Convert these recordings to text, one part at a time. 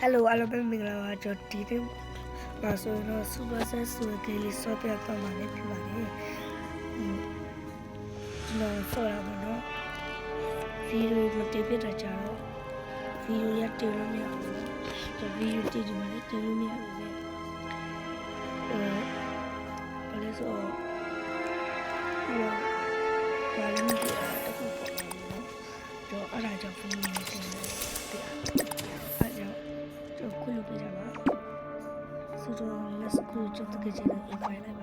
Hello အားလုံးပဲမင်္ဂလာပါကျွန်တော်ဒီနေ့မှာဆိုရင်တော့ Super Set ဆိုတဲ့ game လေးဆော့ပြတော့မှာလည်းဖြစ်ပါတယ်ကျွန်တော်ဆော့ရပါတော့ဗီဒီယိုမတင်ပြတာကြတော့ဗီဒီယိုရတင်လို့မရဘူးကျွန်တော်ဗီဒီယိုတင်ကြည့်မှလည်းတင်လို့မရဘူးလေဘာလဲဆိုဘာလဲမသိတာတခုပေါ့ကျွန်တော်အဲ့ဒါကြောင့်ဗီဒီယိုတင်တယ်就快乐比较吧，所以说let's go 就这个节目一块来吧，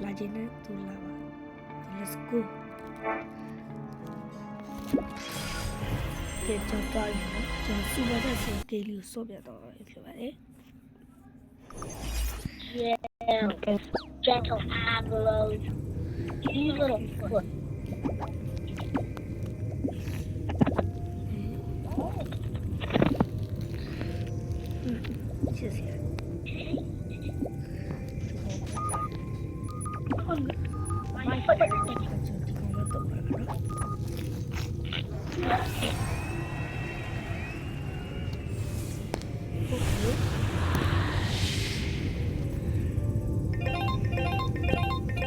垃圾呢都拉吧 ，let's go。这就到了，就苏巴在是给你说别的一票吧，哎。Yeah, gentle arrows, you little foot. 谢谢。My foot is 就这个我懂了。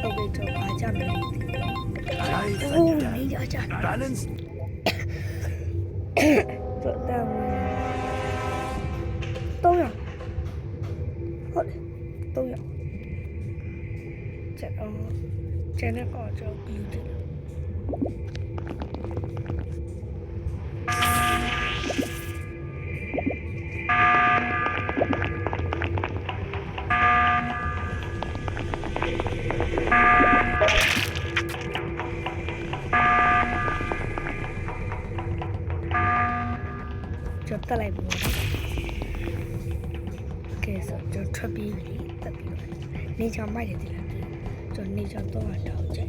OK， 就麻将没问题。哦，没麻将。Balance. 这弹幕都有。好的，都有。这那个就不用这个。就得来不？给说就出比例得比了，你想买的地方就你想多少条钱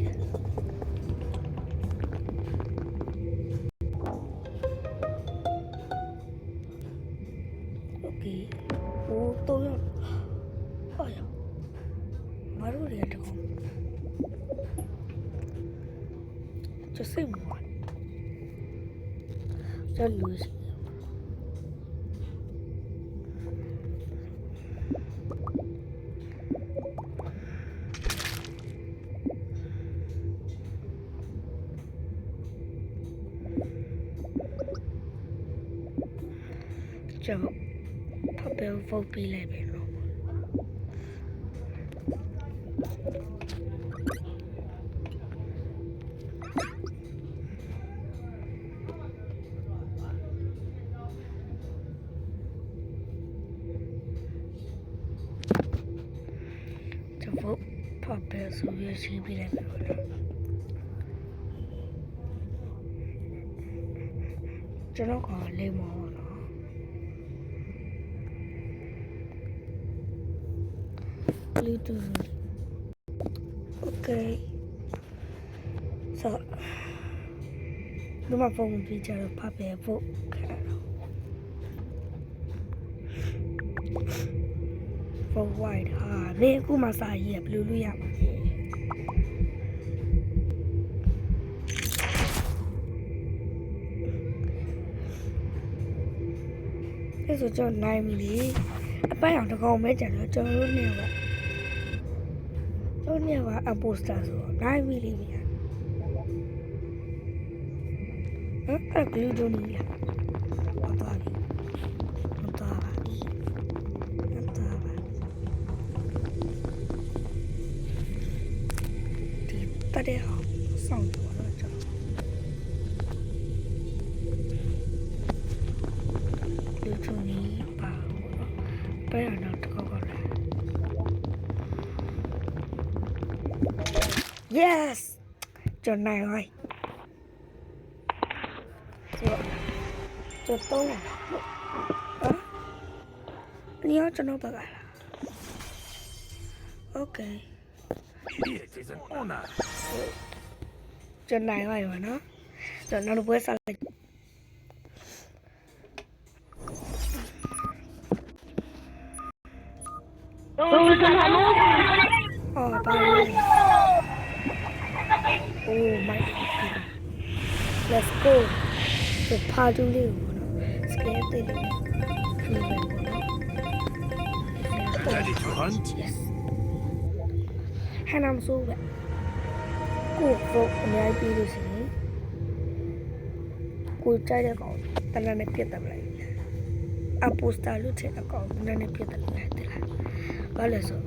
？OK， 我都要。哎呀，马路里这个，这什么？这流行。就特别方便那边咯。就不特别属于西边那边咯。ကျွန်တော်ကလေးမော်နော်Bluetooth okay ဆိုတော့ဖုန်းပြီးကြတော့ဖတ်ပဲဖို့ခက်တော့ဖုန်း wide ဟာနေအခုမှစာရေးရဘယ်လိုလုပ်ရမှာလဲဆိုတော့နိုင်ပြီလေအပိုင်အောင်တကောင်ပဲကြတယ်ကျွန်တော်တို့နေပါတို့နေပါအပိုစတာဆိုတော့နိုင်ပြီလေဗျာအဲ့ကလူတို့နေလားမတော်ဘူးမတော်ပါဘူးမတော်ပါဒီတတဲ့အောင်စောင့်ကြတော့ကျွန်တော်လူတို့နေပါပဲရတော့တကောက်လာ Yes ကျွန်နိုင်ပါကျွန်တော်你要ကျွန်တော်ပါလား Okay It is an honor. ကျွန်နိုင်ပါရောနော်ကျွန်တော်တို့ပွဲစားလိုက်Oh, bye. Oh my God. Let's go. The party scare တဲ့လေဒီပဲပေါ့နော် Ready to hunt? yes ဟန်နမ်ဆိုးပဲကိုဖို့အများကြီးပြီးလို့ရှိရင်ကိုကြိုက်တဲ့ကောင်တနနဲ့ပြတ်တယ်လိုက်အပိုစတာလို့ထည့်အကောင်တနနဲ့ပြတ်တယ်လိုက်တယ်လားဘာလဲဆို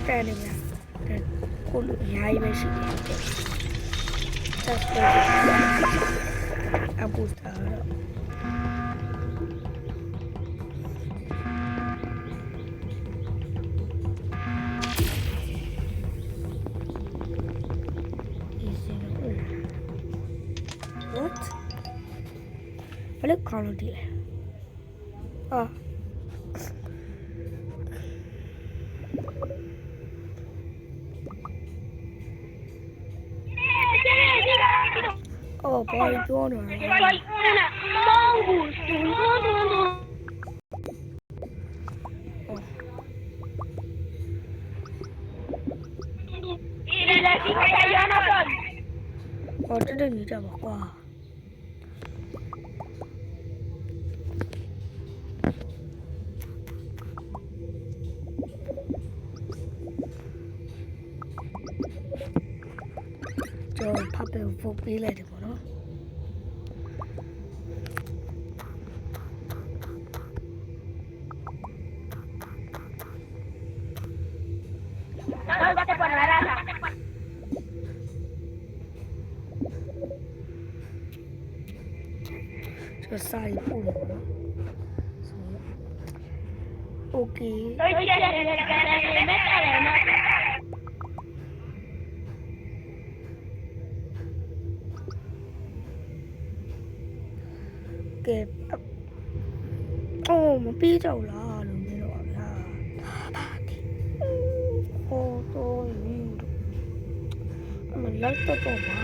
တဲ့နေလားကိုလူအများကြီးပဲရှိတယ်ဆက်ပြီးအပိုစတာတော့What? ဘယ်လိုခေါင်းလို့ဒီလဲအာအော်ဘာလို့ပြောနေလဲ Soy una mongoose. Y le digo que yo no soy. ဟောတက်တက်နေကြပါကွာကျော်ဖတ်ပေးဖို့ပေးလိုက်တယ်ပေါ့နော် No, vete por la raza. ကျော်စာရီပို့တယ်ပေါ့နော်ဆိုโอเค Soy que le meta la mano. ကဲအော်မပြီးတော့လားလို့ပြောတော့ဗျာဟောတော့ဒီအမလိုက်တော့ပါ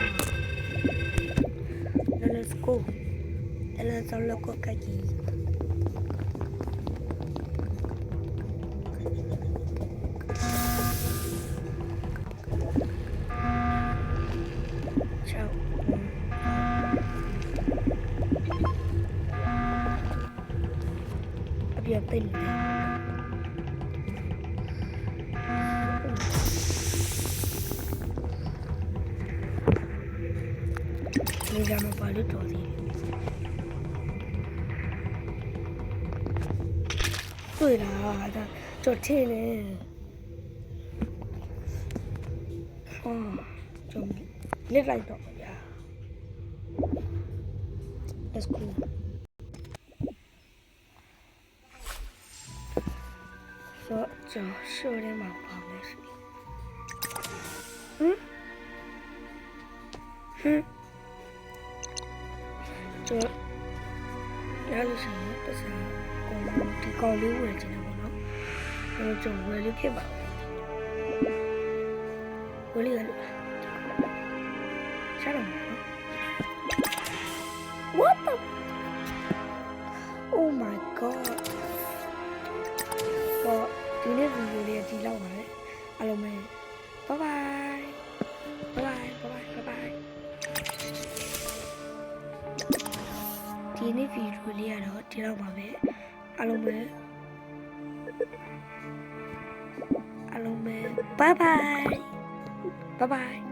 Let's go Let's look at kaki Ciao Abbiamo appena Vediamo quali trovi. Poi là, tortine. Oh,좀 live like that. Yeah. That's cool. So, 저 쇼리 막방에서. 응? 응? 저 야루시는 뜻은 ဒီကောင်လေးဝယ်ချင်တယ်ပေါ့နော်။ကျွန်တော်ဝယ်လေးဖြစ်ပါဘူး။ဝယ်လေးရလို့ရှာတော့နော်။ What the Oh my god ဆိုဒီနေ့ဗီဒီယိုလေးဒီလောက်ပါပဲ။အားလုံးပဲ Bye bye Bye bye Bye bye ဒီနေ့ဗီဒီယိုလေးကတော့ဒီလောက်ပါပဲအားလုံးပဲ Bye bye Bye bye